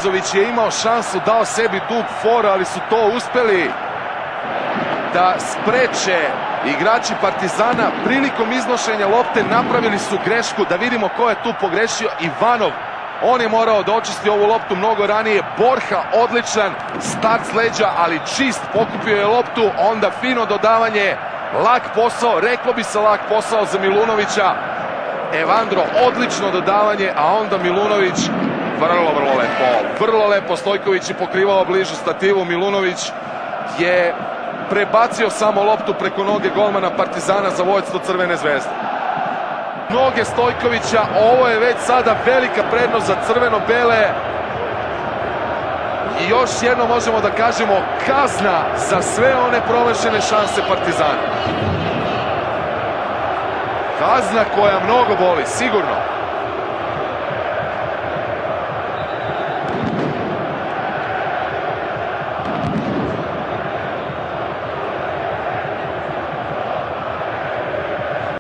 Zović je imao šansu, dao sebi dug for, ali su to uspeli da spreče igrači Partizana. Prilikom iznošenja lopte napravili su grešku, da vidimo ko je tu pogrešio. Ivanov, on je morao da očisti ovu loptu mnogo ranije. Borja, odličan start s leđa, ali čist, pokupio je loptu, onda fino dodavanje, lak posao, reklo bi se lak posao za Milunovića. Evandro, odlično dodavanje, a onda Milunović, vrlo lepo, Stojković je pokrivao bližu stativu, Milunović je prebacio samo loptu preko noge golmana Partizana za vođstvo Crvene zvezde. Noge Stojkovića, ovo je već sada velika prednost za crveno-bele. I još jedno možemo da kažemo, kazna za sve one promašene šanse Partizana. Kazna koja mnogo boli, sigurno.